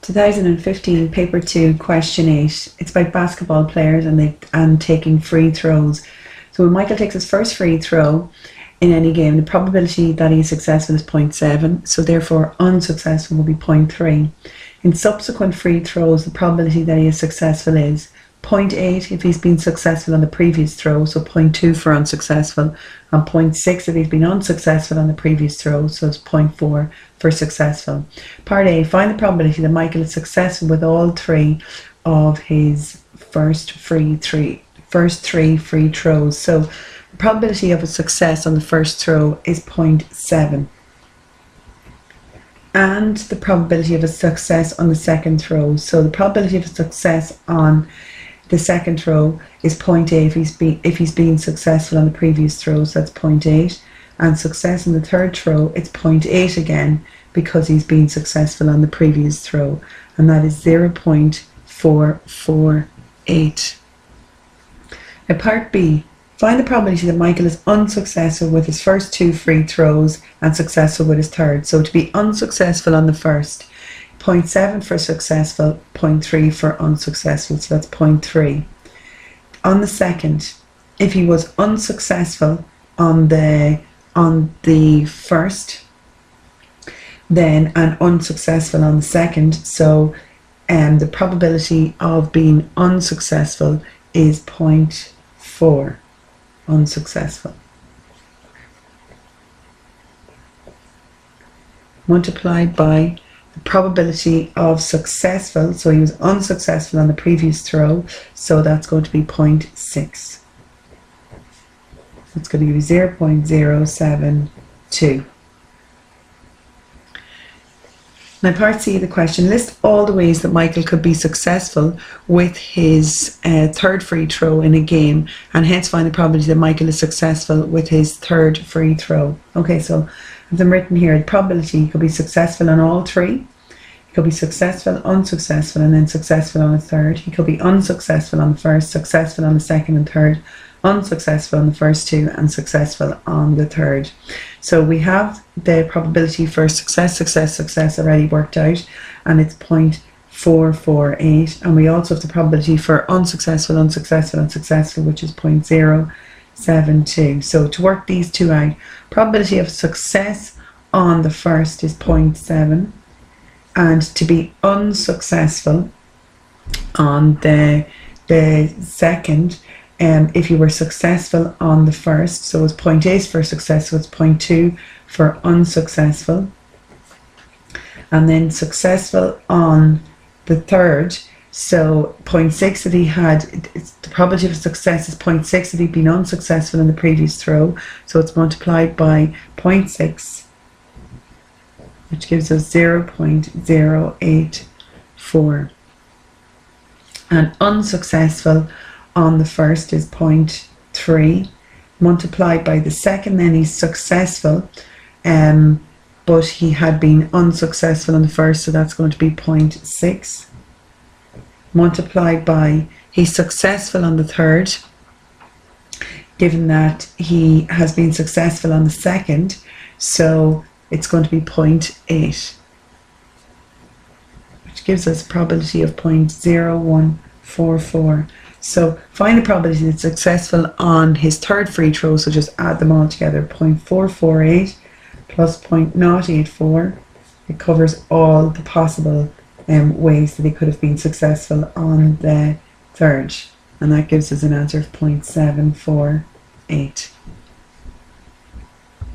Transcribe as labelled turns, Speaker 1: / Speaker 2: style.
Speaker 1: 2015 paper 2 question 8. It's about basketball players and taking free throws. So when Michael takes his first free throw in any game, the probability that he is successful is 0.7, so therefore unsuccessful will be 0.3. In subsequent free throws, the probability that he is successful is 0.8 if he's been successful on the previous throw, so 0.2 for unsuccessful, and 0.6 if he's been unsuccessful on the previous throw, so it's 0.4 for successful. Part A, find the probability that Michael is successful with all three of his first three free throws. So the probability of a success on the first throw is 0.7. And the probability of a success on the second throw. So the probability of a success on the second throw is 0.8 if he's been successful on the previous throw, so that's 0.8. And success in the third throw, it's 0.8 again because he's been successful on the previous throw, and that is 0.448. Now part B, find the probability that Michael is unsuccessful with his first two free throws and successful with his third. So to be unsuccessful on the first, 0.7 for successful, 0.3 for unsuccessful, so that's 0.3. On the second, if he was unsuccessful on the first, then and unsuccessful on the second, so the probability of being unsuccessful is 0.4, unsuccessful, multiplied by the probability of successful, so he was unsuccessful on the previous throw, so that's going to be 0.6. It's going to give you 0.072. Now part C of the question, list all the ways that Michael could be successful with his third free throw in a game, and hence find the probability that Michael is successful with his third free throw. Okay, so I've them written here. The probability, he could be successful on all three. He could be successful, unsuccessful, and then successful on a third. He could be unsuccessful on the first, successful on the second and third, unsuccessful on the first two, and successful on the third. So we have the probability for success already worked out, and it's 0.448, and we also have the probability for unsuccessful, and successful, which is 0.072. So to work these two out, probability of success on the first is 0.7, and to be unsuccessful on the second, if you were successful on the first, so it's 0.8 for successful, it's 0.2 for unsuccessful, and then successful on the third, so 0.6 if he had, the probability of success is 0.6 if he'd been unsuccessful in the previous throw, so it's multiplied by 0.6, which gives us 0.084, and unsuccessful on the first is 0.3, multiplied by the second, then he's successful, but he had been unsuccessful on the first, so that's going to be 0.6, multiplied by he's successful on the third, given that he has been successful on the second, so it's going to be 0.8, which gives us a probability of 0.0144. So find the probability that's successful on his third free throw, so just add them all together. 0.448 plus 0.084. It covers all the possible ways that he could have been successful on the third. And that gives us an answer of 0.748.